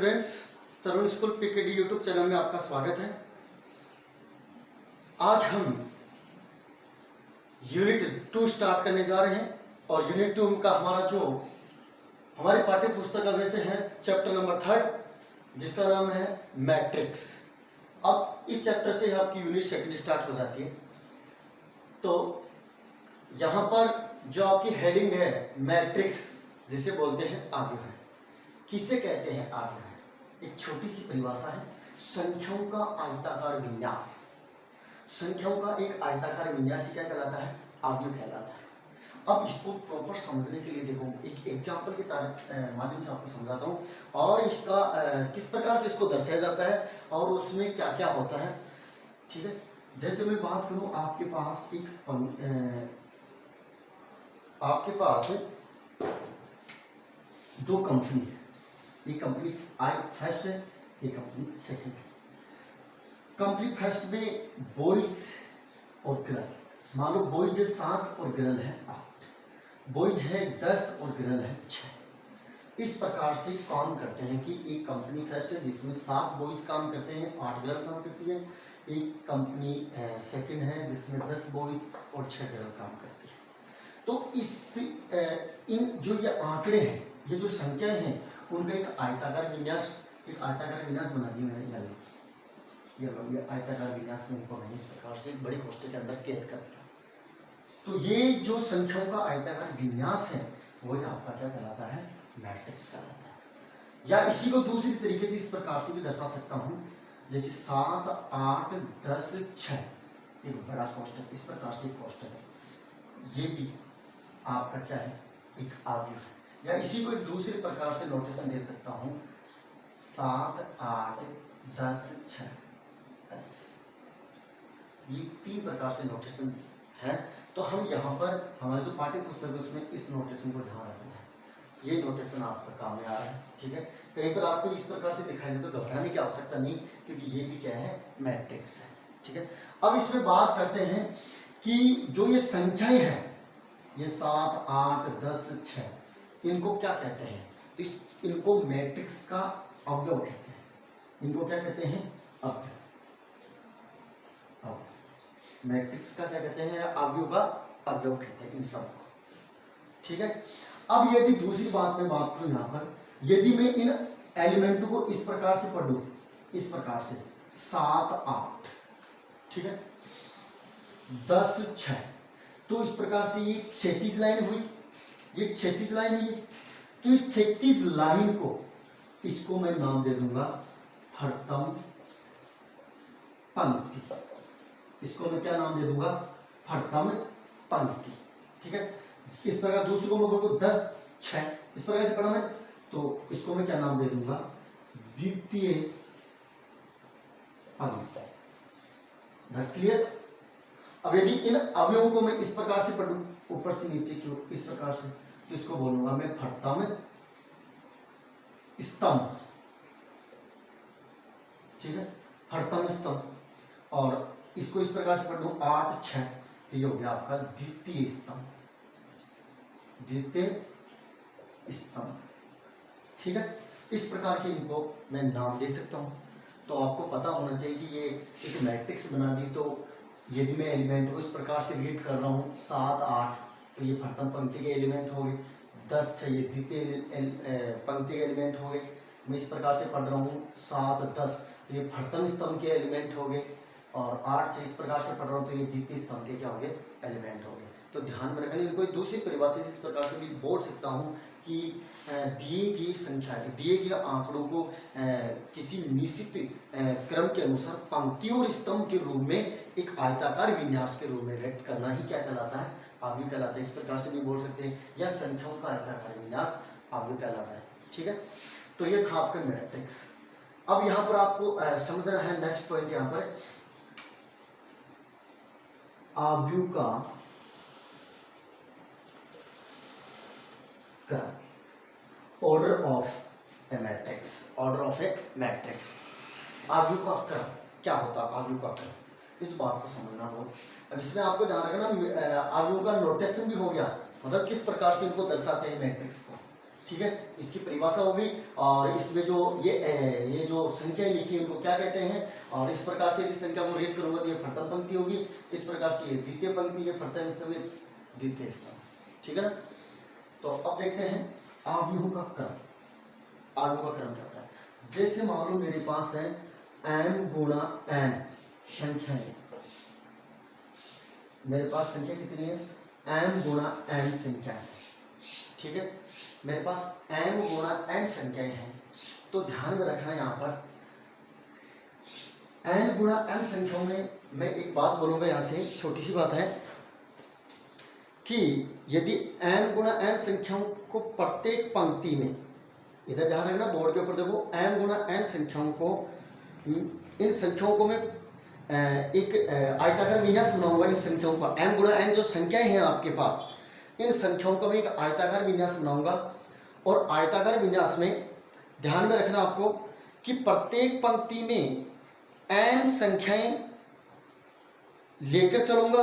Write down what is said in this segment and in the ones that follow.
Students, तरुण school PKD YouTube channel में आपका स्वागत है। आज हम यूनिट 2 स्टार्ट करने जा रहे हैं और यूनिट 2 का हमारे पाठ्य पुस्तक का विषय है चैप्टर नंबर 3 जिसका नाम है मैट्रिक्स। अब इस चैप्टर से आपकी यूनिट 2 स्टार्ट हो जाती है। तो यहाँ पर जो आपकी हेडिंग है मैट्रिक्स, जिसे बोलते हैं आव्यूह है। किसे कहते हैं आव्यूह? एक छोटी सी परिभाषा है, संख्याओं का आयताकार विन्यास। संख्याओं का एक आयताकार विन्यास क्या कहलाता है? आव्यूह कहलाता है। अब इसको प्रॉपर समझने के लिए देखो, एक एग्जाम्पल के माध्यम से आपको समझाता हूँ और इसका किस प्रकार से इसको दर्शाया जाता है और उसमें क्या क्या होता है। ठीक है, जैसे मैं बात करूँ, आपके पास दो कंपनी है। एक कंपनी फर्स्ट है, एक कंपनी सेकंड है। कंपनी फर्स्ट में बॉयज और गर्ल, मान लो बॉयज 7 और गर्ल है 8, बॉयज है 10 और गर्ल है 6। इस प्रकार से काम करते हैं कि एक कंपनी फर्स्ट है जिसमें 7 बॉयज काम करते हैं, 8 गर्ल काम करती है। एक कंपनी सेकंड है जिसमें 10 बॉयज और 6 गर्ल काम करती है। तो इन जो ये आंकड़े हैं, ये जो संख्याएं हैं, उनका एक आयताकार विन्यास बना दी मैंने। ये आयताकार विन्यास में इनको मैंने इस प्रकार से बड़े कोष्ठक के अंदर कैद कर दिया। तो ये जो संख्याओं का आयताकार विन्यास है वही आपका क्या कहलाता है? मैट्रिक्स कहलाता है। या इसी को दूसरी तरीके से इस प्रकार से भी दर्शा सकता हूँ, जैसे 7, 8, 10, 6 एक बड़ा कोष्ठक, इस प्रकार से कोष्ठक है। ये भी आपका क्या है? एक आव्यूह है। या इसी को एक दूसरे प्रकार से नोटेशन दे सकता हूँ, 7, 8, 10, 6 ऐसे। ये 3 प्रकार से नोटेशन है। तो हम यहाँ पर हमारे जो पाठ्य पुस्तक है उसमें इस नोटेशन को ध्यान रखना है। ये नोटेशन आपका काम में आ रहा है। ठीक है, कहीं पर आपको इस प्रकार से दिखाई दे तो घबराने की आवश्यकता नहीं, क्योंकि ये भी क्या है? मैट्रिक्स है। ठीक है, अब इसमें बात करते हैं कि जो ये संख्याएं हैं, ये 7, 8, 10, 6, इनको क्या कहते हैं? तो इनको मैट्रिक्स का अवयव कहते हैं। इनको क्या कहते हैं? अवयव। मैट्रिक्स का क्या कहते हैं? अवयव का अवयव कहते हैं इन सबको। ठीक है, अब यदि दूसरी बात में बात करूं, यहाँ पर यदि मैं इन एलिमेंटों को इस प्रकार से पढ़ूं, इस प्रकार से 7, 8, ठीक है, 10, 6, तो इस प्रकार से ये 36 लाइन हुई। ये 36 लाइन है। तो इस 36 लाइन को, इसको मैं नाम दे दूंगा हरतम पंक्ति। इसको मैं क्या नाम दे दूंगा? हरतम पंक्ति। ठीक है, इस प्रकार दूसरे को मैं बोलूँ 10, 6 इस प्रकार से पढ़ा मैं, तो इसको मैं क्या नाम दे दूंगा? द्वितीय पंक्ति। That's clear. अब यदि इन अवयवों को मैं इस प्रकार से पढ़ूं, ऊपर से नीचे की ओर इस प्रकार से, तो इसको बोलूंगा मैं फर्तम स्तंभ। ठीक है, फर्तम स्तंभ। और इसको इस प्रकार से पढ़ लूं 8, 6, तो ये हो गया आपका द्वितीय स्तंभ। द्वितीय स्तंभ। ठीक है, इस प्रकार के इनको मैं नाम दे सकता हूं। तो आपको पता होना चाहिए कि ये एक मैट्रिक्स बना दी। तो यदि मैं एलिमेंट को इस प्रकार से रीड कर रहा हूँ, 7, 8 तो ये प्रथम पंक्ति के एलिमेंट हो गए, 10, 6 ये द्वितीय पंक्ति के एलिमेंट हो गए। मैं इस प्रकार से पढ़ रहा हूँ 7, 10 तो ये प्रथम स्तंभ के एलिमेंट हो गए, और 8, 6 इस प्रकार से पढ़ रहा हूँ तो ये द्वितीय स्तंभ के क्या हो गए? एलिमेंट हो गए। तो ध्यान में रखना, इनको एक दूसरी परिभाषा से इस प्रकार से भी बोल सकता हूँ कि दिए गए संख्या, दिए गए आंकड़ों को किसी निश्चित क्रम के अनुसार पंक्ति और स्तंभ के रूप में एक आयताकार विन्यास के रूप में व्यक्त करना ही क्या कहलाता है? आव्यूह कहलाता है। इस प्रकार से भी बोल सकते हैं, या संख्याओं का आयताकार विन्यास आव्यूह कहलाता है। ठीक है, तो ये था आपका मैट्रिक्स। अब यहाँ पर आपको समझना है नेक्स्ट पॉइंट, यहाँ पर आव्यूह का क्रम, order of A matrix. Order of A matrix, आव्यूह का क्रम क्या होता है? आव्यूह का क्रम, इस बात को समझना बहुत। अब इसमें आपको ध्यान रखना, आव्यूह का नोटेशन भी हो गया, मतलब किस प्रकार से इनको दर्शाते हैं मैट्रिक्स को। ठीक है, इसकी परिभाषा हो गई। और इसमें जो ये जो संख्याएं लिखी है उनको क्या कहते हैं, और इस प्रकार से यदि संख्या को रीड करूंगा तो ये प्रथम पंक्ति होगी, इस प्रकार से ये द्वितीय पंक्ति, ये प्रथम स्तंभ, ये द्वितीय स्तंभ, ठीक है ना। तो अब देखते हैं आव्यूहों का क्रम। आव्यूहों का क्रम क्या होता है, जैसे मान लो मेरे पास है m गुणा n संख्याएं, मेरे पास संख्या कितनी है, m गुणा n संख्याएं, ठीक है, मेरे पास m गुणा n संख्याएं हैं। तो ध्यान में रखना यहाँ पर n गुणा n संख्याओं में मैं एक बात बोलूंगा, यहाँ से छोटी सी बात है कि यदि n गुणा n संख्याओं को प्रत्येक पंक्ति में, इधर ध्यान रखना, बोर्ड के ऊपर देखो, m गुणा n संख्याओं को, इन संख्याओं को मैं एक आयताकार विन्यास बनाऊंगा। इन संख्याओं का m गुणा n जो संख्याएं हैं आपके पास, इन संख्याओं का मैं एक आयताकार विन्यास बनाऊंगा। और आयताकार विन्यास में ध्यान में रखना आपको कि प्रत्येक पंक्ति में n संख्याएं लेकर चलूंगा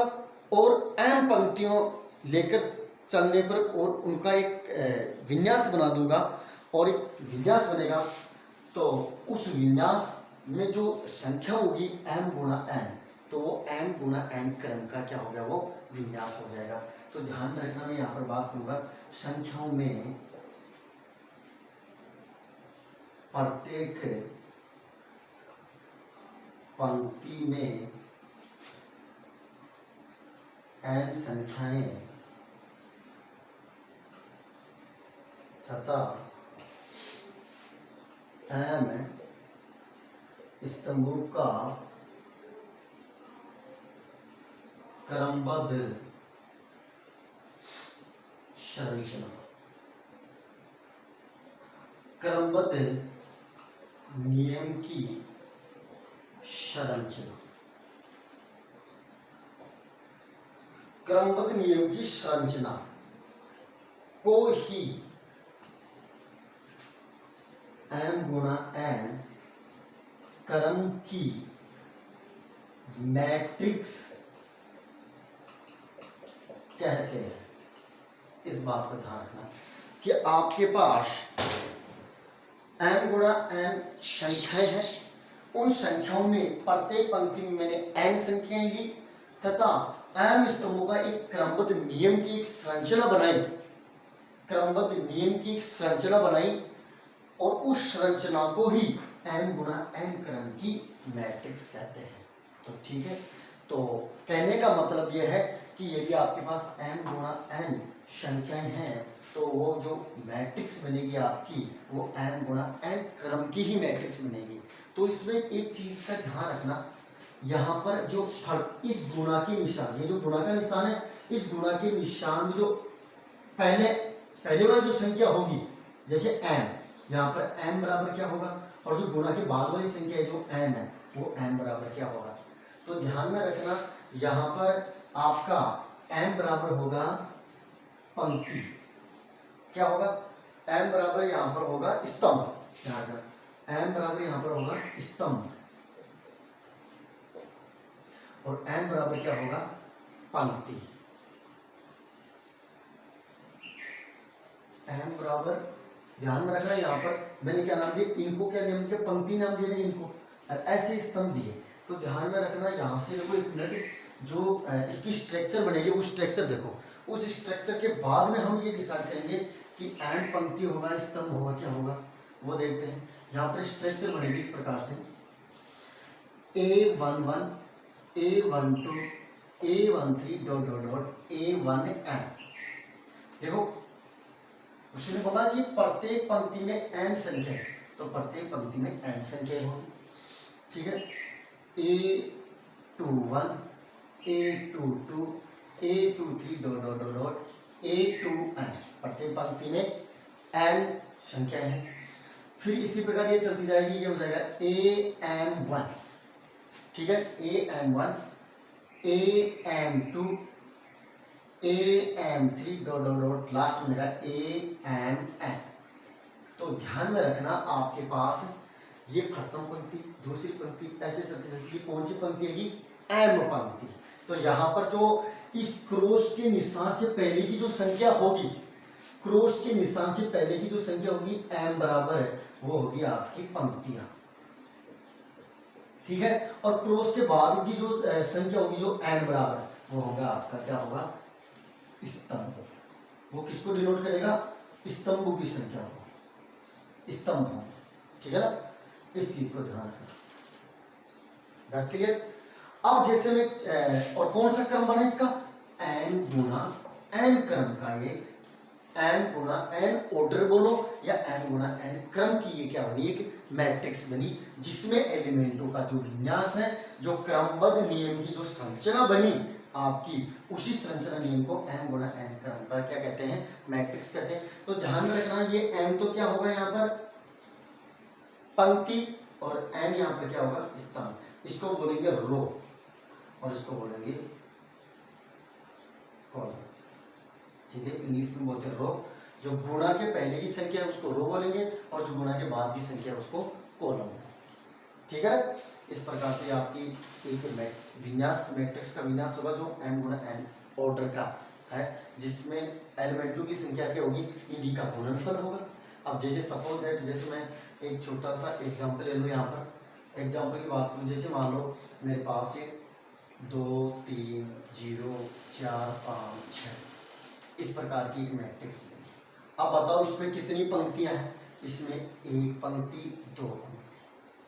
और m पंक्तियों लेकर चलने पर और उनका एक विन्यास बना दूंगा, और एक विन्यास बनेगा। तो उस विन्यास में जो संख्या होगी m गुणा n, तो वो m गुणा n क्रम का क्या हो गया, वो विन्यास हो जाएगा। तो ध्यान में रखना, मैं यहाँ पर बात करूंगा संख्याओं में प्रत्येक पंक्ति में n संख्याएं तथा m स्तंभों का क्रमबद्ध संरचना, क्रमबद्ध नियम की संरचना, क्रमबद्ध नियम की संरचना को ही m गुणा n क्रम की मैट्रिक्स कहते हैं। इस बात को ध्यान रखना कि आपके पास m गुणा n संख्याएं हैं, उन संख्याओं में प्रत्येक पंक्ति में मैंने n संख्याएं ली तथा m स्तंभों का एक क्रमबद्ध नियम की एक संरचना बनाई, क्रमबद्ध नियम की एक संरचना बनाई, और उस संरचना को ही m गुणा n क्रम की मैट्रिक्स कहते हैं। तो ठीक है, तो कहने का मतलब यह है कि यदि आपके पास m गुणा n संख्याएं हैं तो वो जो मैट्रिक्स बनेगी आपकी, वो m गुणा n क्रम की ही मैट्रिक्स बनेगी। तो इसमें एक चीज का ध्यान रखना, यहाँ पर जो इस गुणा के निशान, ये जो गुणा का निशान है, इस गुणा के निशान में जो पहले वाली जो संख्या होगी, जैसे m, यहाँ पर m बराबर क्या होगा, और जो गुणा के बाद वाली संख्या है जो n है, वो m बराबर क्या होगा। तो ध्यान में रखना, यहाँ पर आपका m बराबर होगा पंक्ति, क्या होगा, m बराबर यहाँ पर होगा स्तंभ, m बराबर यहाँ पर होगा स्तंभ, और m बराबर क्या होगा, पंक्ति। m बराबर, ध्यान में रखना, यहाँ पर मैंने क्या नाम दिया, इनको क्या नाम दिया, पंक्ति नाम दिया इनको, और ऐसे स्तंभ दिए। तो ध्यान में रखना, यहाँ से देखो एक मिनट, जो इसकी स्ट्रक्चर बनेगी वो स्ट्रक्चर देखो, उस स्ट्रक्चर के बाद में हम ये डिसाइड करेंगे कि एंड पंक्ति होगा, स्तंभ होगा, क्या होगा, वो देखते हैं। यहाँ पर स्ट्रक्चर बनेगी इस प्रकार से, A11 A12 A13 dot dot dot A1n। देखो उसने बोला कि प्रत्येक पंक्ति में n संख्या है, तो प्रत्येक पंक्ति में n संख्या होगी, ठीक है। A21 A22 A23 dot dot dot dot A2n, प्रत्येक पंक्ति में n संख्या है। फिर इसी प्रकार ये चलती जाएगी, ये हो जाएगा AM1, ठीक है, AM1 AM2 AM3 dot dot dot last में रहेगा AMN। तो ध्यान में रखना, आपके पास ये प्रथम पंक्ति, दूसरी पंक्ति, ऐसे चलती, कौन सी पंक्ति है, M पंक्ति। तो यहाँ पर जो इस क्रॉस के निशान से पहले की जो संख्या होगी, क्रॉस के निशान से पहले की जो संख्या होगी m बराबर है वो होगी आपकी पंक्तियां, ठीक है। और क्रॉस के बाद की जो संख्या होगी जो n बराबर है वो होगा आपका क्या होगा, स्तंभ। वो किसको डिनोट करेगा, स्तंभों की संख्या को, स्तंभ होंगे, ठीक है ना। इस चीज को ध्यान रखना। बस क्लियर। अब जैसे में और कौन सा क्रम बना इसका, n गुणा n क्रम का, ये n गुणा n ऑर्डर बोलो या n गुणा n क्रम की ये क्या बनी, एक मैट्रिक्स बनी जिसमें एलिमेंटों का जो विन्यास है, जो क्रमबद्ध नियम की जो संरचना बनी आपकी, उसी संरचना नियम को m गुणा n क्रम का क्या कहते हैं, मैट्रिक्स कहते हैं। तो ध्यान में रखना ये m तो क्या होगा यहाँ पर पंक्ति और n यहाँ पर क्या होगा स्तंभ। इसको बोलेंगे रो और इसको बोलेंगे कॉलम, ठीक है। इंग्लिश में बोलते हैं रो। जो गुणा के पहले की संख्या है उसको रो बोलेंगे और जो गुणा के बाद की संख्या है उसको कॉलम, ठीक है। इस प्रकार से आपकी एक विन्यास, मैट्रिक्स का विन्यास होगा जो m गुणा n ऑर्डर का है, जिसमें एलिमेंटों की संख्या क्या होगी, इन्हीं का गुणनफल होगा। अब जैसे सपोज दैट, जैसे मैं एक छोटा सा एग्जांपल ले लूँ, यहाँ पर एग्जांपल की बात करूँ, जैसे मान लो मेरे पास ये 2 3 0 4 5 6 इस प्रकार की एक मैट्रिक्स है। अब बताओ इसमें कितनी पंक्तियां हैं, इसमें एक पंक्ति, दो पंक्ति।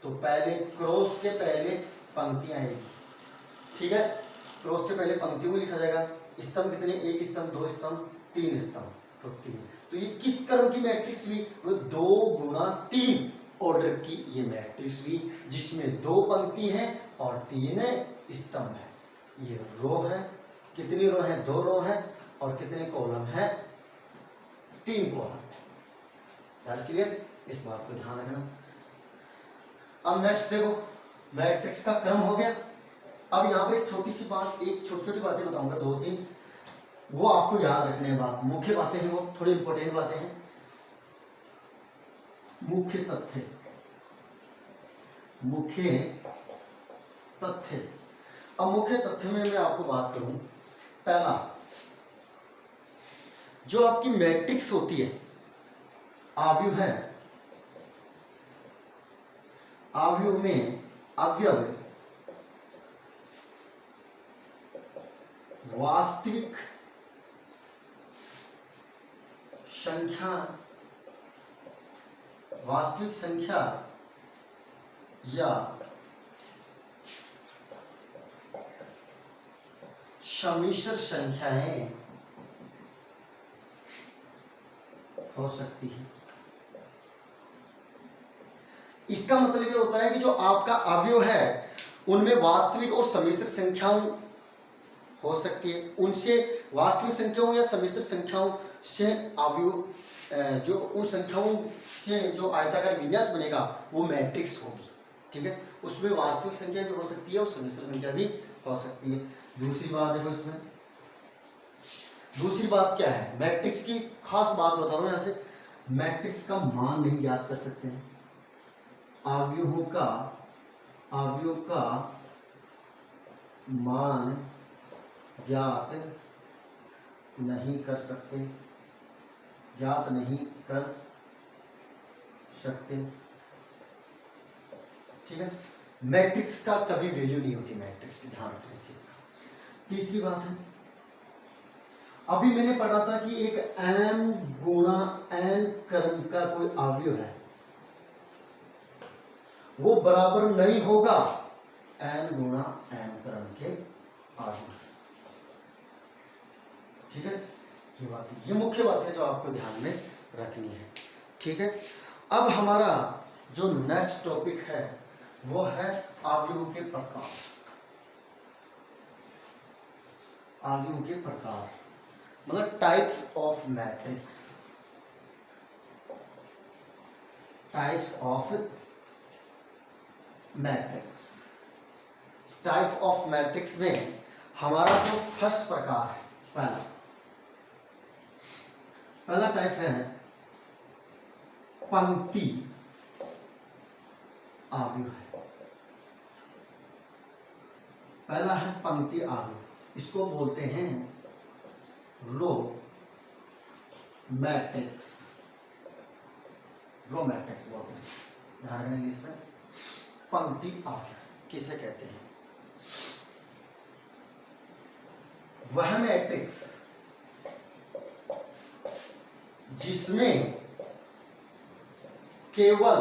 तो पहले क्रॉस के पहले पंक्तियां आएगी, ठीक है। क्रॉस के पहले पंक्तियों में लिखा जाएगा। स्तंभ कितने, एक स्तंभ, दो स्तंभ, तीन स्तंभ, तो तीन। तो ये किस क्रम की मैट्रिक्स हुई, वो 2 गुणा 3 ऑर्डर की ये मैट्रिक्स हुई, जिसमें 2 पंक्ति है और 3 स्तंभ है। ये रो है, कितनी रो है, 2 रो है, और कितने कॉलम है, 3 कॉलम है। क्लियर, इस बात को ध्यान रखना। अब नेक्स्ट देखो, मैट्रिक्स का क्रम हो गया। अब यहाँ पर एक छोटी सी बात, एक छोटी छोटी बातें बताऊंगा, 2-3, वो आपको याद रखने बात, मुख्य बातें हैं, वो थोड़ी इंपॉर्टेंट बातें हैं। मुख्य तथ्य, मुख्य तथ्य। अब मुख्य तथ्य में मैं आपको बात करूं, पहला जो आपकी मैट्रिक्स होती है, आव्यूह है, आव्यूह में अवयव वास्तविक संख्या, वास्तविक संख्या या सम्मिश्र संख्याएं हो सकती है। इसका मतलब ये होता है कि जो आपका अवयव है उनमें वास्तविक और सम्मिश्र संख्याओं हो सकती है, उनसे वास्तविक संख्याओं या सम्मिश्र संख्याओं से अवयव, जो उन संख्याओं से जो आयताकार विन्यास बनेगा वो मैट्रिक्स होगी, ठीक है। उसमें वास्तविक संख्या भी हो सकती है और सम्मिश्र संख्या भी हो सकती है। दूसरी बात देखो, इसमें दूसरी बात क्या है, मैट्रिक्स की खास बात बता रहा हूं यहाँ से, मैट्रिक्स का मान नहीं ज्ञात कर सकते हैं, अवयवों का मान ज्ञात नहीं कर सकते, ज्ञात नहीं कर सकते, ठीक है। मैट्रिक्स का कभी वैल्यू नहीं होती, मैट्रिक्स की ध्यान रखना इस चीज का। तीसरी बात है, अभी मैंने पढ़ा था कि एक m गुणा n क्रम का कोई अवयव है, वो बराबर नहीं होगा n गुणा n क्रम के अवयव, ठीक है। ये बात, ये मुख्य बात है जो आपको ध्यान में रखनी है, ठीक है। अब हमारा जो नेक्स्ट टॉपिक है वो है अवयवों के प्रकार। अवयवों के प्रकार मतलब types of matrix, types of matrix. Type of matrix में हमारा जो फर्स्ट प्रकार है, पहला टाइप है पंक्ति अवयव है। पहला है पंक्ति अवयव, इसको बोलते हैं रो मैट्रिक्स, रो मैट्रिक्स बोलते हैं, ध्यान रखना इंग्लिश में। पंक्ति अवयव किसे कहते हैं? वह मैट्रिक्स जिसमें केवल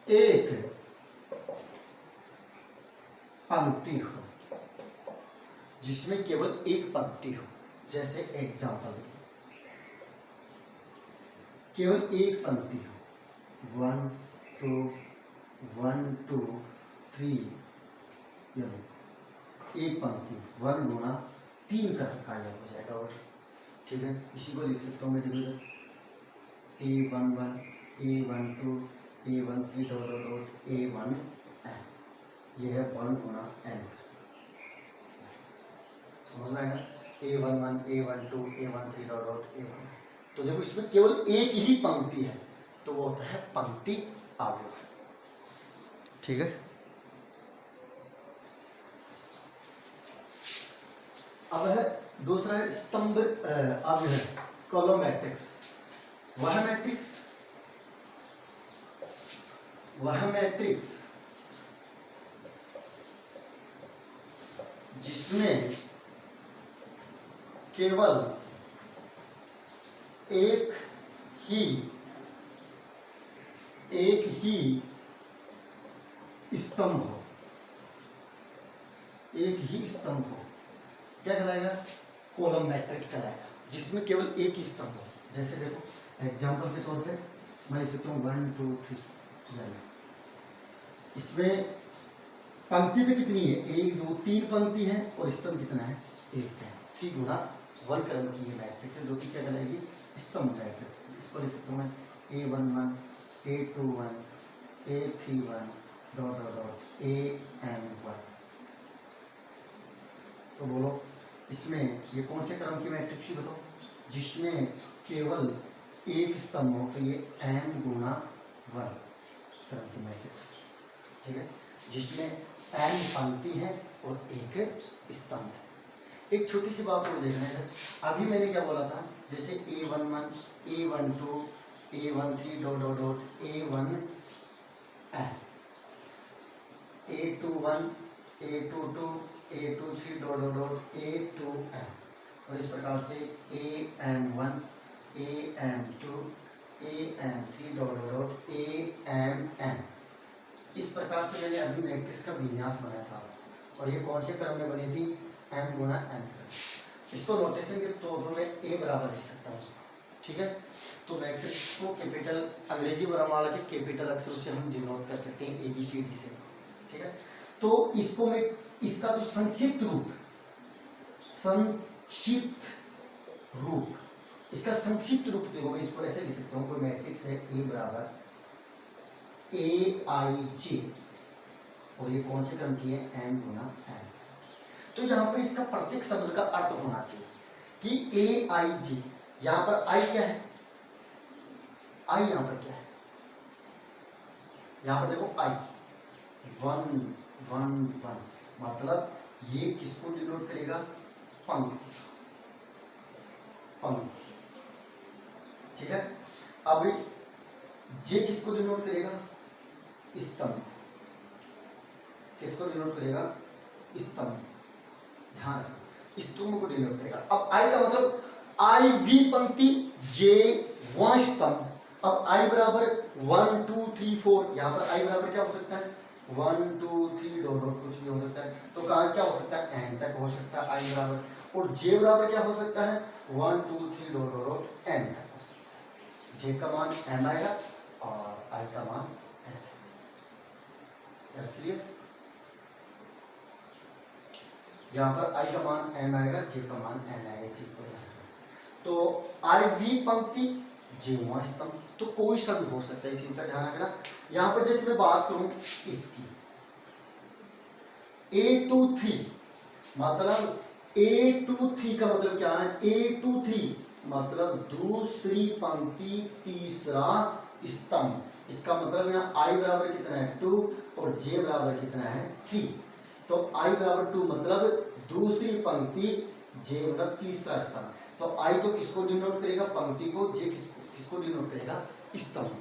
एक पंक्ति हो, जिसमें केवल एक पंक्ति हो। जैसे एग्जांपल, केवल एक पंक्ति हो, 1 2 1 2 3, एक पंक्ति 1 गुना 3 का कार्य हो जाएगा। और ठीक है, इसी को लिख सकता हूँ मैं, देखो A11 A12 A13 dot dot dot A1 n, ये है 1 गुना n, समझ में आएगा? A11 A12 A13 dot dot A1। तो देखो इसमें केवल एक ही पंक्ति है, तो वो होता है पंक्ति अवयव। ठीक है, अब है दूसरा है स्तंभ अवयव, कॉलम मैट्रिक्स। वह मैट्रिक्स जिसमें केवल एक ही स्तंभ हो, एक ही स्तंभ हो, क्या कहलाएगा? कॉलम मैट्रिक्स कहलाएगा, जिसमें केवल एक ही स्तंभ हो। जैसे देखो एग्जांपल के तौर पे मैं लिख सकता हूँ 1 2 3, इसमें पंक्ति तो कितनी है? 1 2 3 पंक्ति है, और स्तंभ कितना है? 1 है। 3 गुना 1 क्रम की ये मैट्रिक्स है, जो कि क्या कहलाएगी? स्तंभ मैट्रिक्स। इसको लिख सकता हूँ मैं A11 A21 A31 dot dot dot AM1। तो बोलो इसमें ये कौन से क्रम की मैट्रिक्स है बताओ? जिसमें केवल एक स्तंभ हो, तो ये m गुना 1 क्रम की मैट्रिक्स। ठीक है, जिसमें n पंक्ति है और एक स्तंभ है। एक छोटी सी बात और देखना है, अभी मैंने क्या बोला था? जैसे A11 A12 A13 dot dot dot A1 n, A21 A22 A23 dot dot dot A2n, और इस प्रकार से AM1 AM2 AM3 dot dot dot AMN। इस प्रकार से मैंने अभी मैट्रिक्स का विन्यास बनाया था, और ये कौन से क्रम में बनी थी? m गुना n। इसको नोटेशन के तौर पर मैं a बराबर लिख सकता हूँ उसको। ठीक है, तो मैट्रिक्स को कैपिटल अंग्रेजी वर्णमाला के कैपिटल अक्षरों से हम डिनोट कर सकते हैं ABCD से। ठीक है, तो इसको मैं, इसका जो संक्षिप्त रूप देखो, मैं इसको ऐसे लिख सकता हूँ। कोई मैट्रिक्स है A बराबर AIJ, और ये कौन से क्रम की है? m गुना n। तो यहाँ पर इसका प्रत्येक शब्द का अर्थ होना चाहिए कि AIJ, यहाँ पर I क्या है? I यहाँ पर क्या है? यहाँ पर देखो I 1 1 1, मतलब ये किसको डिनोट करेगा? पंक्ति। ठीक है, अब J किसको डिनोट करेगा? स्तंभ। किसको डिनोट करेगा? स्तंभ। ध्यान रखो, स्तंभ को डिनोट करेगा। अब I का मतलब I V पंक्ति, J 1 स्तंभ। अब I बराबर 1 2 3 4, यहाँ पर I बराबर क्या हो सकता है? 1 2 3 डॉट डॉट कुछ भी हो सकता है। तो कहाँ क्या हो सकता है? n तक हो सकता है I बराबर, और J बराबर क्या हो सकता है? 1 2 3 डॉट डॉट डॉट n तक हो सकता है। J का मान m आएगा और I का मान n। इसलिए यहाँ पर I का मान m आएगा, J का मान n आएगा। इस चीज को ध्यान रखना। तो I V पंक्ति, J 1 स्तंभ, तो कोई सा भी हो सकता है, इस चीज का ध्यान रखना। यहाँ पर जैसे मैं बात करूं इसकी A23, मतलब A23 का मतलब क्या है? A23 मतलब दूसरी पंक्ति तीसरा स्तंभ। इसका मतलब यहाँ I बराबर कितना है? 2, और J बराबर कितना है? 3। तो I बराबर 2 मतलब दूसरी पंक्ति जे मतलब तीसरा स्तंभ। तो आई तो किसको डिनोट करेगा, पंक्ति को, जे किसको डिनोट करेगा, स्तंभ।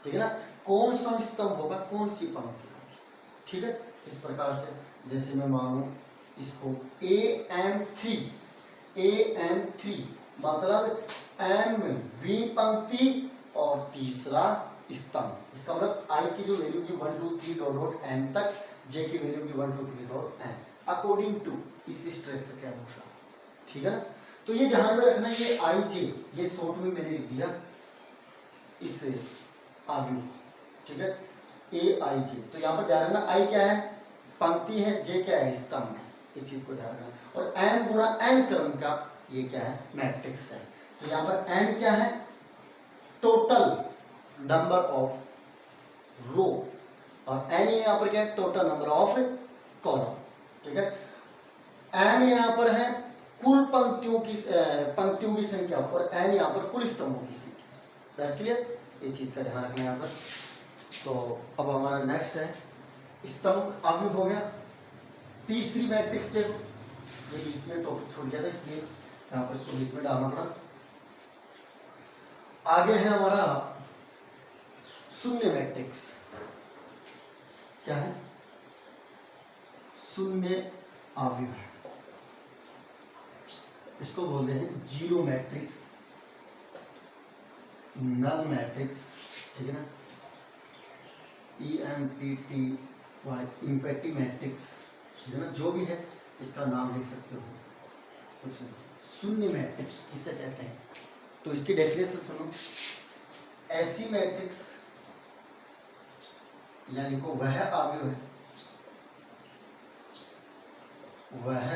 ठीक है ना, कौन सा स्तंभ होगा, कौन सी पंक्ति होगी। ठीक है, इस प्रकार से जैसे मैं मानूं इसको AM3, AM3 मतलब M वी पंक्ति और तीसरा स्तंभ। इसका मतलब आई की जो वैल्यू की 1 2 3 डॉट डॉट m तक, जे की वैल्यू की 1 2 3 डॉट m अकॉर्डिंग टू इस स्ट्रक्चर के अनुसार। ठीक है ना, तो ये ध्यान में रखना, ये आई जे ये शॉर्ट में मैंने लिख दिया इस आव्यूह। ठीक है, AIJ। तो यहाँ पर ध्यान रखना, आई क्या है, पंक्ति है, जे क्या है, स्तंभ है, इस चीज को ध्यान रखना। और m गुणा n क्रम का ये क्या है, मैट्रिक्स है। तो यहाँ पर n क्या है, टोटल नंबर ऑफ रो, और n यहाँ पर क्या है, टोटल नंबर ऑफ कॉलम। ठीक है, m यहाँ पर है कुल पंक्तियों की संख्या, और n यहाँ पर कुल स्तंभों की संख्या। दैट्स क्लियर, ये चीज का ध्यान रखना यहाँ पर। तो अब हमारा नेक्स्ट है स्तंभ आव्यूह हो गया। तीसरी मैट्रिक्स देखो, ये बीच में टॉपिक छोड़ गया था इसलिए यहाँ पर इसको बीच में डालना पड़ा। आगे है हमारा शून्य मैट्रिक्स। क्या है, शून्य आव्यूह है, इसको बोलते हैं जीरो मैट्रिक्स, नल मैट्रिक्स। ठीक है ना, EMPTY इम्पैटी मैट्रिक्स। ठीक है ना, जो भी है इसका नाम ले सकते हो कुछ नहीं। शून्य मैट्रिक्स किसे कहते हैं, तो इसकी डेफिनेशन सुनो। ऐसी मैट्रिक्स यानी को वह आव्यूह है, वह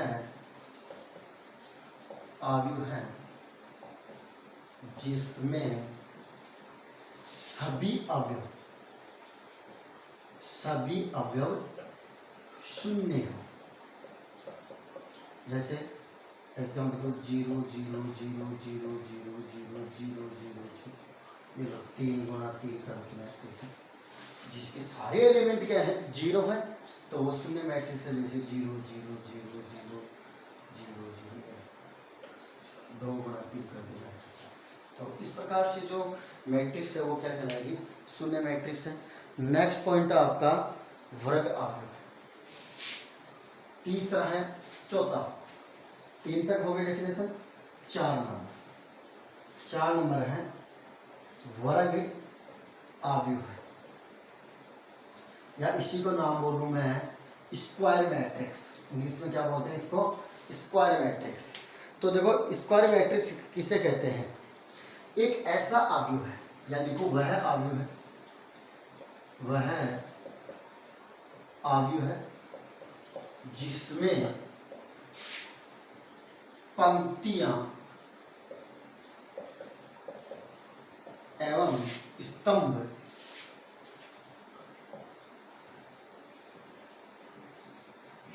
आव्यूह है जिसमें सभी अवयव शून्य हो। जैसे एग्जाम्पल 0 0 0 0 0 0 0 0 3 गुणा 3 करके मैट्रिक्स है, जिसके सारे एलिमेंट क्या है, 0 है, तो वो शून्य मैट्रिक्स है। जैसे 0 0 0 0 0 0 2 गुणा 3 करके मैट्रिक्स। तो इस प्रकार से जो मैट्रिक्स है वो क्या कहलाएगी, शून्य मैट्रिक्स है। नेक्स्ट पॉइंट है आपका वर्ग आव्यूह। तीसरा है, चौथा, 3 तक हो गए डेफिनेशन। 4 नंबर है वर्ग आव्यूह है, या इसी को नाम बोलूं मैं स्क्वायर मैट्रिक्स। इंग्लिश में क्या बोलते हैं इसको, स्क्वायर मैट्रिक्स। तो देखो स्क्वायर मैट्रिक्स किसे कहते हैं, एक ऐसा आव्यूह है, यानी कि वह आव्यूह है, वह आव्यूह है जिसमें पंक्तियां एवं स्तंभ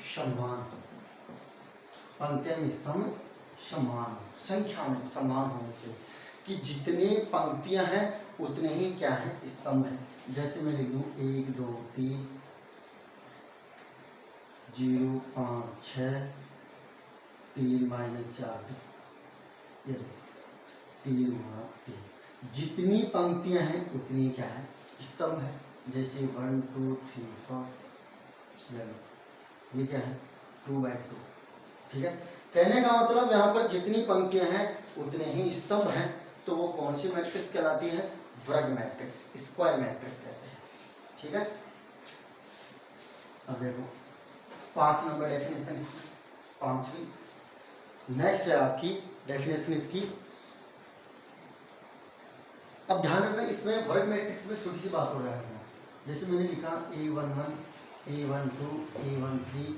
समान, पंक्तियां में स्तंभ समान, संख्या में समान होने चाहिए, कि जितने पंक्तियां हैं उतने ही क्या है, स्तंभ है। जैसे मैं लिख दूं 1 2 3 0 5 6 3 -4 ये 3 गुणा 3, जितनी पंक्तियां हैं उतनी क्या है, स्तंभ है। जैसे 1 2 3 4 ये क्या है, 2/2। ठीक है, कहने का मतलब यहाँ पर जितनी पंक्तियां हैं उतने ही स्तंभ हैं, तो वो कौन सी मैट्रिक्स कहलाती है, वर्ग मैट्रिक्स, स्क्वायर मैट्रिक्स कहते हैं। ठीक है, अब देखो 5 नंबर डेफिनेशन इसकी, 5वीं। नेक्स्ट है आपकी डेफिनेशन इसकी। अब ध्यान रखना, इसमें वर्ग मैट्रिक्स में छोटी सी बात हो रहा है। जैसे मैंने लिखा A11 A12 A13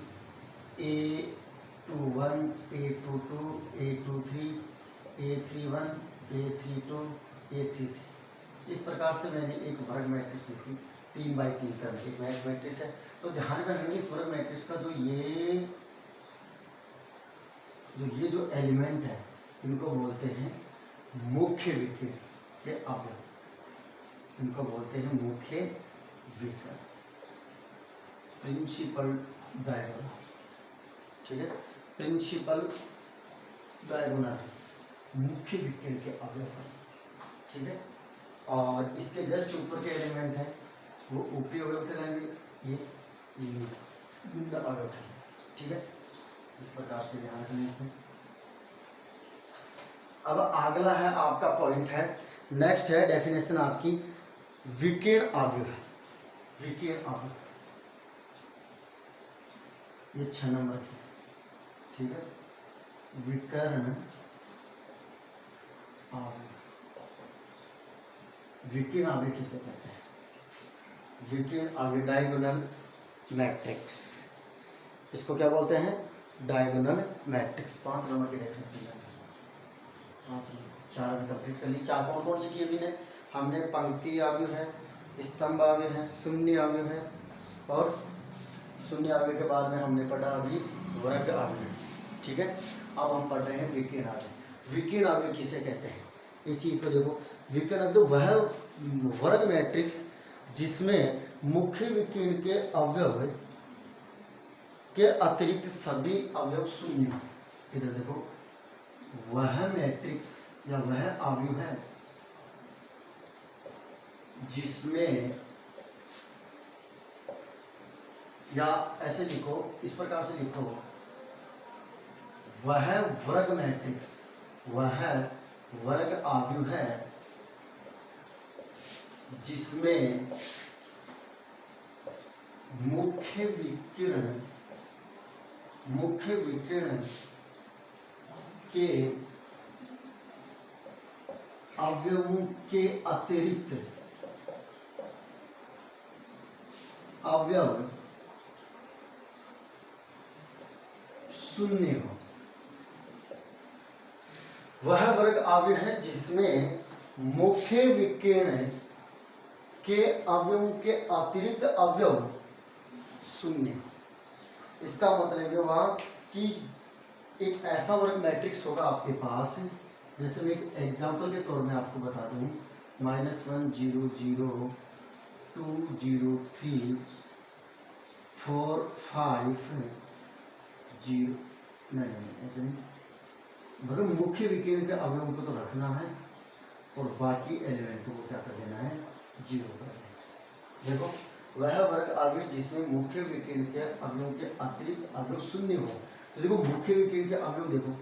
A21 A22 A23 A31 A32 A33, इस प्रकार से मैंने एक वर्ग मैट्रिक्स लिखी 3/3 का एक मैट्रिक्स है। तो ध्यान रखना इस वर्ग मैट्रिक्स का जो जो एलिमेंट है इनको बोलते हैं मुख्य विकृत के अवयव, इनको बोलते हैं मुख्य विकृत, प्रिंसिपल डायगोनल। ठीक है, प्रिंसिपल डायगोनल मुख्य विकिरण के अवयव है, ठीक है। और इसके जस्ट ऊपर के एलिमेंट है वो ऊपरी अवयव कहलाएंगे, ये निम्न अवयव है, ठीक है। इस प्रकार से ध्यान रखना इसमें। अब अगला है आपका पॉइंट है, नेक्स्ट है डेफिनेशन आपकी विकिरण अवयव है। विकिरण अवयव ये 6 नंबर की, ठीक है। विकर्ण अवयव, विकिरण अवयव किसे कहते हैं? विकिरण अवयव डायगोनल मैट्रिक्स, इसको क्या बोलते हैं? Diagonal matrix. 5 नंबर की डेफिनेशन है। 4 कंप्लीट कर ली। 4 कौन कौन से किए भी ने हमने? पंक्ति अवयव है, स्तंभ अवयव है, शून्य अवयव है, और शून्य अवयव के बाद में हमने पढ़ा अभी वर्ग अवयव, ठीक है। अब हम पढ़ रहे हैं विकिरण अवयव। विकिरण अवयव किसे कहते हैं? इस चीज को देखो, विकिरण अवयव वह वर्ग मैट्रिक्स जिसमें मुख्य विकिरण के अवयव के अतिरिक्त सभी अवयव शून्य हो। इधर देखो, वह मैट्रिक्स या वह अवयव है जिसमें, या ऐसे लिखो, इस प्रकार से लिखो, वह वर्ग मैट्रिक्स, वह वर्ग अवयव है जिसमें मुख्य विकिरण के अवयवों के अतिरिक्त अवयव शून्य हो। वह वर्ग अवयव है जिसमें मुख्य विकिरण के अवयवों के अतिरिक्त अवयव शून्य हो। इसका मतलब है वहाँ कि एक ऐसा वर्ग मैट्रिक्स होगा आपके पास, जैसे मैं एक एग्जांपल के तौर में आपको बता दूं, -1 0 0 2 0 3 4 5 0, नहीं ऐसे नहीं, मतलब मुख्य विकिरण के अवयवों को तो रखना है और बाकी एलिमेंट को क्या कर देना है? 0 कर देना। देखो, वह वर्ग अवयव जिसमें मुख्य विकिरण के अवयवों के अतिरिक्त अवयव शून्य हो। तो देखो, मुख्य विकिरण के अवयव देखो,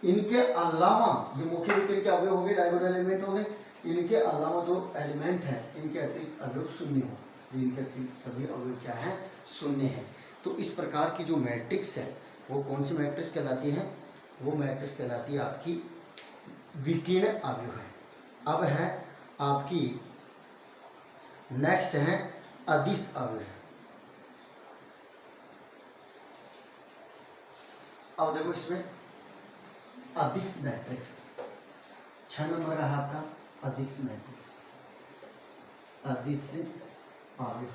इनके अलावा ये मुख्य विकिरण के अवयव हो गए, डायगोनल एलिमेंट हो गए, इनके अलावा जो एलिमेंट है इनके अतिरिक्त अवयव शून्य हो। इनके अतिरिक्त सभी अवयव क्या है? शून्य है। तो इस प्रकार की जो मैट्रिक्स है वो कौन सी मैट्रिक्स कहलाती है? वो मैट्रिक्स कहलाती है आपकी विकिरण अवयव है। अब है आपकी नेक्स्ट है अदिश अवयव। अब देखो, इसमें अदिश मैट्रिक्स 6 नंबर का है आपका अदिश मैट्रिक्स, अदिश अवयव।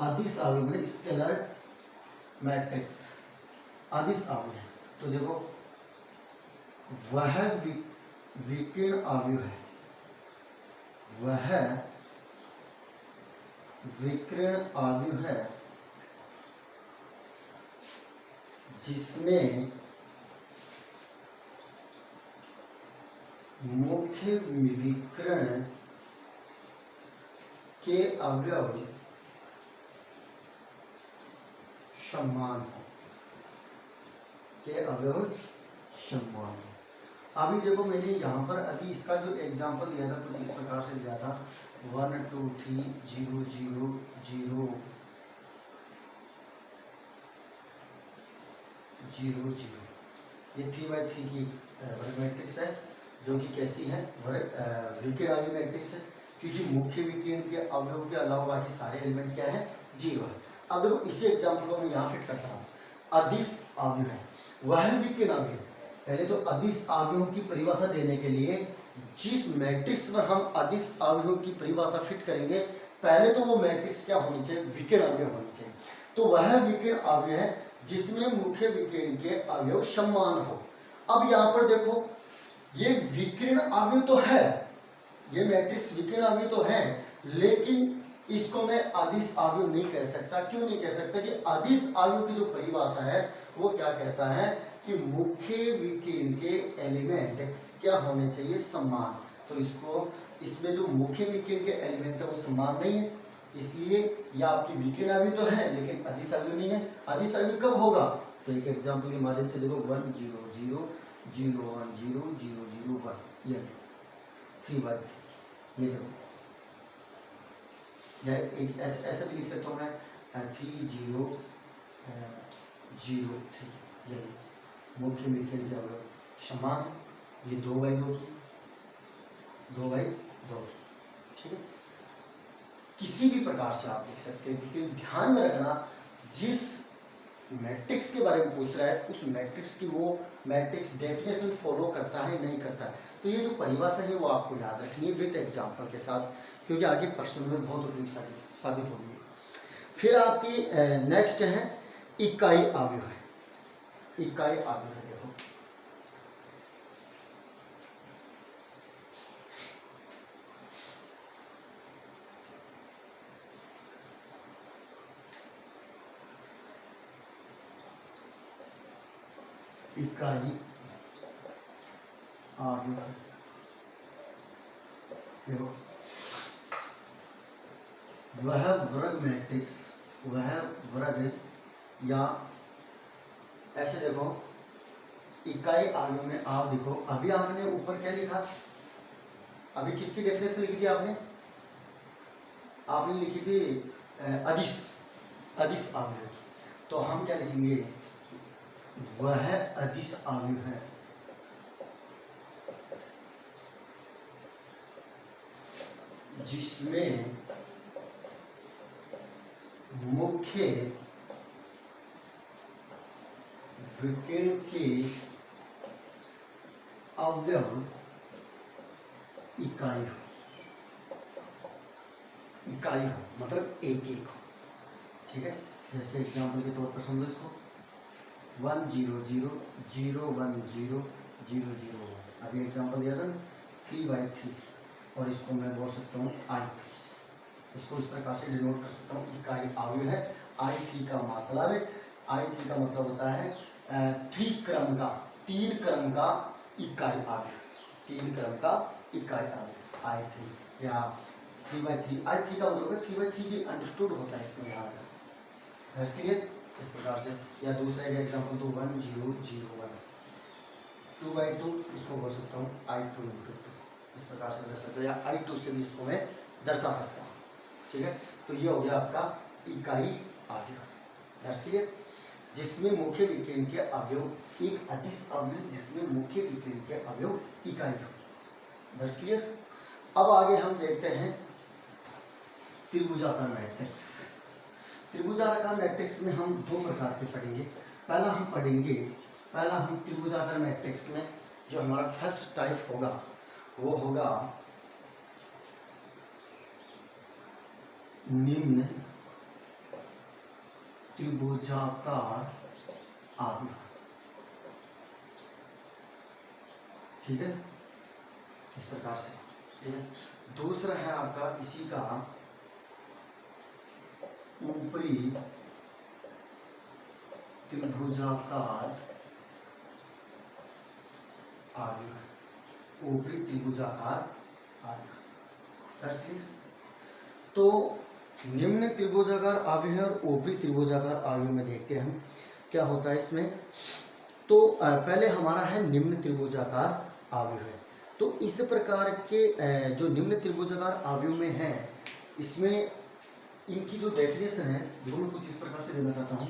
अदिश अवयव में स्केलर मैट्रिक्स अदिश अवयव है। तो देखो, वह विकिरण अवयव है, वह विकिरण अवयव है जिसमें मुख्य विकिरण के अवयव समान हो, के अवयव समान हो। अभी देखो, मैंने यहाँ पर अभी इसका जो एग्जांपल दिया था कुछ इस प्रकार से दिया था, 1 2 3 0 0 0 0 0, ये 3x3 की वर्ग मैट्रिक्स है, जो कि कैसी है? विकिरण अवयव मैट्रिक्स है, क्योंकि मुख्य विकिरण के अवयव के अलावा बाकी सारे एलिमेंट क्या है? 0 है। अब देखो, इसी एग्जाम्पल को मैं यहाँ फिट करता हूँ। अदिश अवयव है, वह विकिरण अवयव। पहले तो अदिश अवयव की परिभाषा देने के लिए जिस मैट्रिक्स पर हम अदिश अवयव की परिभाषा फिट करेंगे, पहले तो वो मैट्रिक्स क्या होनी चाहिए? विकिरण अवयव होनी चाहिए। तो वह विकिरण अवयव है जिसमें मुख्य विकिरण के अवयव समान हो। अब यहाँ पर देखो, ये विकिरण अवयव तो है, ये मैट्रिक्स विकिरण अवयव तो है, लेकिन इसको मैं अदिश अवयव नहीं कह सकता। क्यों नहीं कह सकता? कि अदिश अवयव की जो परिभाषा है वो क्या कहता है कि मुख्य विकिरण के एलिमेंट क्या होने चाहिए? समान। तो इसमें जो मुख्य विकिरण के एलिमेंट है वो समान नहीं है, इसलिए यह आपकी विकिरण अवयव तो है लेकिन अदिश अवयव नहीं है। अदिश अवयव कब होगा? तो एक एग्जांपल के माध्यम से देखो, 1 0 0 0 1 0 0 0 1, ये 3/3, ये देखो, या एक ऐसे भी लिख सकता हूँ मैं 3 0 0 3, ये मुख्य विकिरण के अवयव समान, ये 2/2 की, 2/2 की, ठीक है। किसी भी प्रकार से आप लिख सकते हैं, लेकिन ध्यान में रखना जिस मैट्रिक्स के बारे में पूछ रहा है उस मैट्रिक्स की वो मैट्रिक्स डेफिनेशन फॉलो करता है नहीं करता है। तो ये जो परिभाषा है वो आपको याद रखनी है विद एग्जाम्पल के साथ, क्योंकि आगे प्रश्न में बहुत उपयोगी साबित होगी। फिर आपकी नेक्स्ट है इकाई अवयव है। इकाई अवयव है, देखो इकाई अवयव है, देखो वह वर्ग मैट्रिक्स, वह वर्ग, या ऐसे देखो इकाई अवयव में आप देखो, अभी आपने ऊपर क्या लिखा? अभी किसकी डेफिनेशन लिखी थी आपने? आपने लिखी थी अदिश अवयव की। तो हम क्या लिखेंगे? वह अदिश अवयव है जिसमें मुख्य विकिरण के अवयव इकाई हो, मतलब एक एक हो, ठीक है। जैसे एग्जाम्पल के तौर पर समझो इसको, 1 0 0 0 1 0 0 0 1, अभी एग्जाम्पल दिया था 3/3, और इसको मैं बोल सकता हूँ I3 से, इसको इस प्रकार से डिनोट कर सकता हूँ, इकाई अवयव है। I3 का मतलब है, I3 का मतलब होता है 3 क्रम का इकाई अवयव, 3 क्रम का इकाई अवयव I3 या 3/3। I3 का मतलब 3/3 भी अंडरस्टूड होता है इसमें, यहाँ पर इसके लिए इस प्रकार से। या दूसरा एक एग्जाम्पल तो 1 0 0 1, 2/2, इसको बोल सकता हूँ I2 × 2, इस प्रकार से दर्शा सकते हो, या I2 से भी इसको मैं दर्शा सकता हूँ, ठीक है। तो ये हो गया आपका इकाई अवयव, दर्शाइए जिसमें मुख्य विकिरण के अवयव, एक अदिश अवयव जिसमें मुख्य विकिरण के अवयव इकाई हो, दर्ज क्लियर। अब आगे हम देखते हैं त्रिभुजाकार मैट्रिक्स। त्रिभुजाकार मैट्रिक्स में हम 2 प्रकार के पढ़ेंगे। पहला हम त्रिभुजाकार मैट्रिक्स में जो हमारा फर्स्ट टाइप होगा वो होगा निम्न त्रिभुजाकार अवयव, ठीक है, इस प्रकार से, ठीक है। दूसरा है आपका इसी का ऊपरी त्रिभुजाकार अवयव, ऊपरी त्रिभुजाकार अवयव। तो निम्न त्रिभुजाकार अवयव और ऊपरी त्रिभुजाकार अवयव में देखते हैं हम क्या होता है इसमें। तो पहले हमारा है निम्न त्रिभुजाकार अवयव है। तो इस प्रकार के जो निम्न त्रिभुजाकार अवयव में है, इसमें इनकी जो डेफिनेशन है वो मैं कुछ इस प्रकार से देना चाहता हूँ।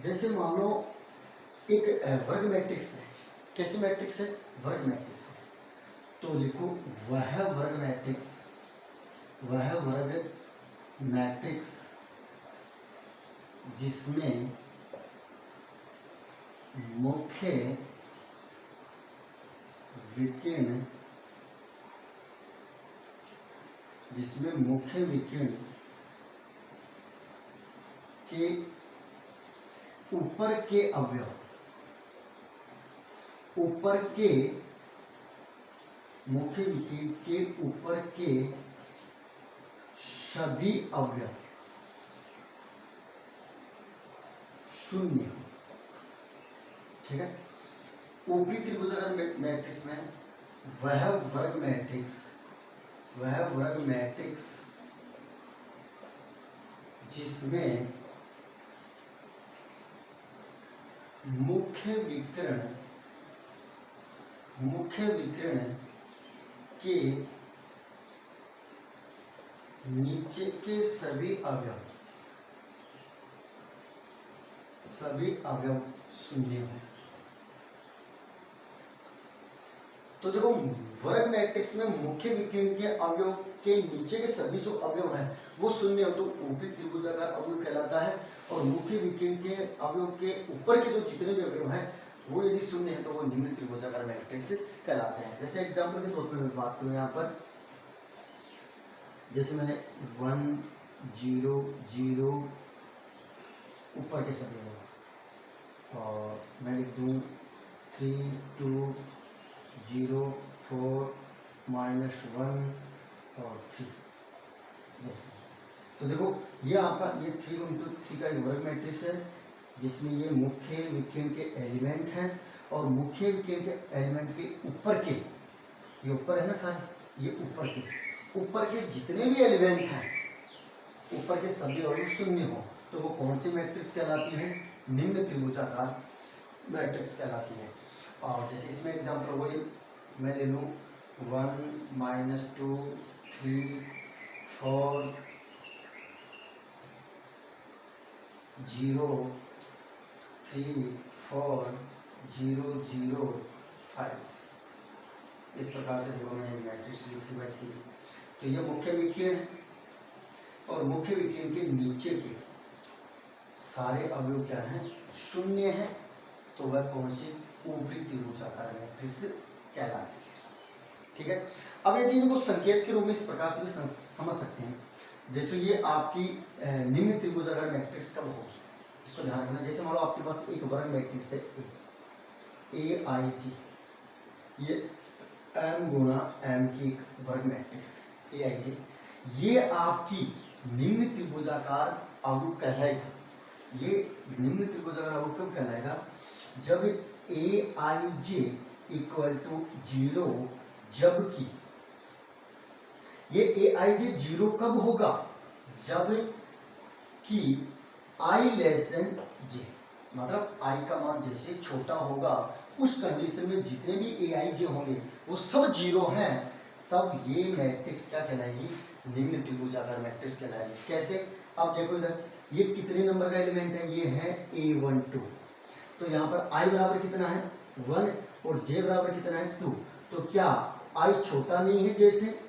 जैसे मान लो एक वर्ग मैट्रिक्स है, कैसी मैट्रिक्स है? वर्ग मैट्रिक्स है। तो लिखो वह वर्ग मैट्रिक्स जिसमें मुख्य विकिरण के ऊपर के अवयव, मुख्य विकिरण के ऊपर के सभी अवयव शून्य हो। ठीक है, ऊपरी त्रिभुजाकार मैट्रिक्स में वह वर्ग मैट्रिक्स जिसमें मुख्य विकर्ण के नीचे के सभी अवयव शून्य हैं। तो देखो, वर्ग मैट्रिक्स में मुख्य विकर्ण के अवयव के नीचे के सभी जो अवयव हैं वो शून्य हो तो ऊपरी त्रिभुजाकार अवयव कहलाता है, और मुख्य विकर्ण के अवयव के ऊपर के जो जितने भी अवयव हैं वो यदि शून्य है तो वो निम्न त्रिभुजाकार मैट्रिक्स कहलाते हैं। जैसे एग्जांपल के तौर पे मैं बात करूं यहाँ पर, जैसे मैंने 1 0 0 ऊपर के सभी अवयव, और मैं लिख दूँ 3 2 0 4 -1 और 3 जैसे। तो देखो, ये आपका ये 3 × 3 का वर्ग मैट्रिक्स है जिसमें ये मुख्य विकर्ण के एलिमेंट हैं, और मुख्य विकर्ण के एलिमेंट के ऊपर के, ये ऊपर है ना सारे, ये ऊपर के जितने भी एलिमेंट हैं, ऊपर के सभी अवयव शून्य हो तो वो कौन सी मैट्रिक्स कहलाती है? निम्न त्रिभुजाकार मैट्रिक्स कहलाती है। और जैसे इसमें एग्जांपल वही मैं ले लूँ 1 -2 3 4 0 3 4 0 0 5, इस प्रकार से देखो मैंने मैट्रिक्स ली 3/3। तो ये मुख्य विकर्ण है, और मुख्य विकर्ण के नीचे के सारे अवयव क्या हैं? शून्य है, तो वह कौन सी? ऊपरी त्रिभुजाकार मैट्रिक्स कहलाती है। ठीक है, अब यदि इनको संकेत के रूप में इस प्रकार से भी समझ सकते हैं, जैसे ये आपकी निम्न त्रिभुजाकार मैट्रिक्स कब होगी, इसको ध्यान रखना। जैसे मान लो आपके पास एक वर्ग मैट्रिक्स है AIG, ये M × M की एक वर्ग मैट्रिक्स है AIG, ये आपकी निम्न त्रिभुजाकार अवयव कहलाएगा। ये निम्न त्रिभुजाकार अवयव कब कहलाएगा? जब AIJ = 0, जबकि ये AIJ 0 कब होगा? जब कि I j, मतलब I का मान जैसे छोटा होगा उस कंडीशन में जितने भी AIJ होंगे वो सब 0 हैं, तब ये मैट्रिक्स क्या कहलाएगी? निम्न त्रिभुजाकार मैट्रिक्स कहलाएगी। कैसे? अब देखो इधर, ये कितने नंबर का एलिमेंट है? ये है A12। तो यहाँ पर I बराबर कितना है? 1, और J बराबर कितना है? 2। तो क्या I छोटा नहीं है जैसे,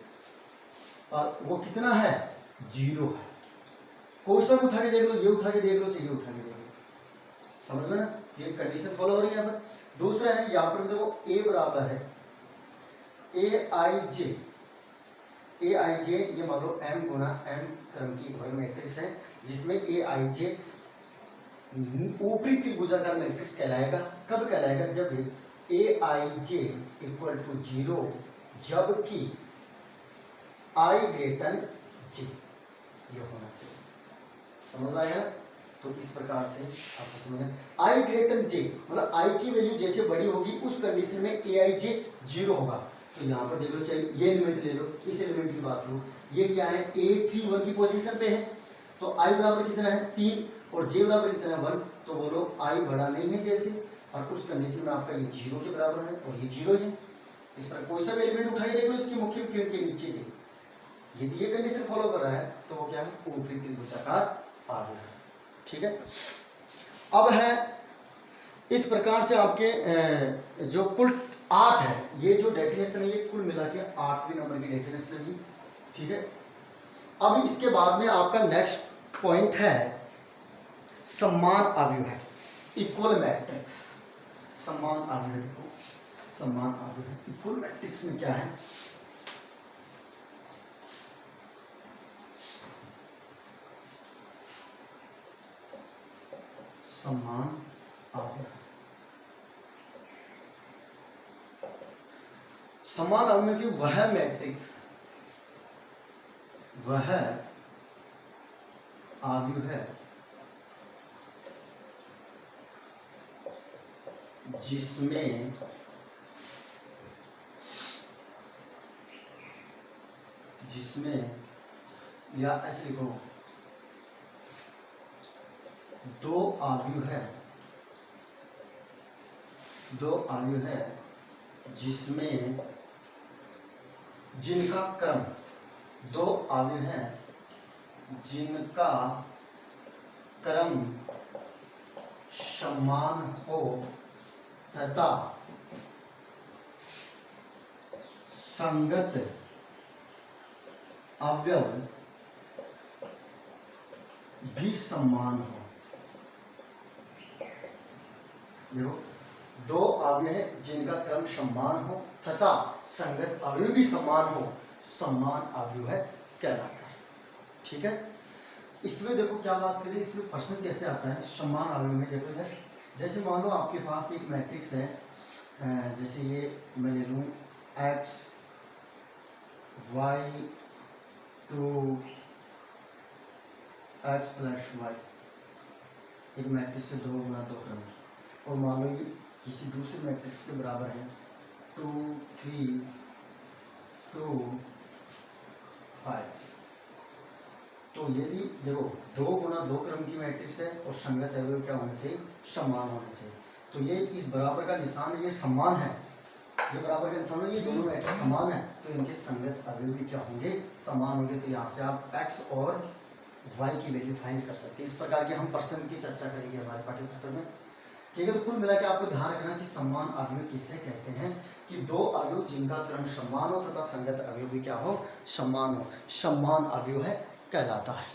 और वो कितना है? 0 है। कोई सा उठा के देख लो, ये उठा के देख लो, ये उठा के देख लो, समझ में ना? ये कंडीशन फॉलो हो रही है यहाँ पर। दूसरा है यहाँ पर देखो, A बराबर है AIJ, ये मान लो M × M क्रम की वर्ग मैट्रिक्स है, जिसमें AIJ ऊपरी त्रिभुजाकार मैट्रिक्स कहलाएगा। कब कहलाएगा? जब AIJ = 0, जबकि I > J, ये होना चाहिए। समझ में आया? तो इस प्रकार से आपको समझना, I > J मतलब I की वैल्यू जैसे बड़ी होगी उस कंडीशन में AIJ 0 होगा। तो यहाँ पर देख लो, चाहे ये एलिमेंट ले लो, इस एलिमेंट की बात लो, ये क्या है? A31 की पोजीशन पे है, तो I बराबर कितना है? 3, और J बराबर कितना है? 1। तो बोलो I बड़ा नहीं है जैसे, और उस कंडीशन में आपका ये 0 के बराबर है, और ये 0 है। इस पर कोई सा भी एलिमेंट उठाइए, देख लो इसके मुख्य विकर्ण के नीचे के, यदि ये कंडीशन फॉलो कर रहा है तो वो क्या है? ऊपरी त्रिभुजाकार अवयव है। ठीक है, अब है इस प्रकार से आपके जो कुल 8 है, ये जो डेफिनेशन है ये कुल मिला के 8वें नंबर की डेफिनेशन है। ठीक है, अब इसके बाद में आपका नेक्स्ट पॉइंट है समान अवयव है, इक्वल मैट्रिक्स। समान अवयव, देखो समान अवयव है इक्वल मैट्रिक्स में क्या है? समान अवयव, समान अवयव की वह मैट्रिक्स अवयव है जिसमें या ऐसे लिखो, दो अवयव है जिसमें जिनका क्रम, दो अवयव है जिनका क्रम समान हो तथा संगत अवयव भी समान हो। देखो, दो अवयव है जिनका क्रम समान हो तथा संगत अवयव भी समान हो, समान अवयव है कहलाता है। ठीक है, इसमें देखो क्या बात करें, इसमें प्रश्न कैसे आता है समान अवयव में। देखो इधर, जैसे मान लो आपके पास एक मैट्रिक्स है, जैसे ये मैं ले लूँ x y two x plus y, एक मैट्रिक्स से 2 गुना 2 क्रम, और मान लो ये किसी दूसरे मैट्रिक्स के बराबर है 2 3 2 5। तो ये भी देखो 2 गुना 2 क्रम की मैट्रिक्स है और संगत अवयव क्या होने चाहिए, समान होने चाहिए। तो ये इस बराबर का निशान है, ये समान है, ये बराबर का निशान है, ये दोनों मैट्रिक्स समान है, तो इनके संगत अवयव भी क्या होंगे, समान होंगे। तो यहाँ से आप x और y की वैल्यू फाइंड कर सकते हैं। इस प्रकार के हम प्रश्न की चर्चा करेंगे हमारे पाठ्यपुस्तक में। ठीक है, तो कुल मिला के आपको ध्यान रखना कि समान अवयव किसे कहते हैं, कि दो अवयव जिनका क्रम समान हो तथा संगत अवयव भी क्या हो, समान हो, समान अवयव है कहलाता है।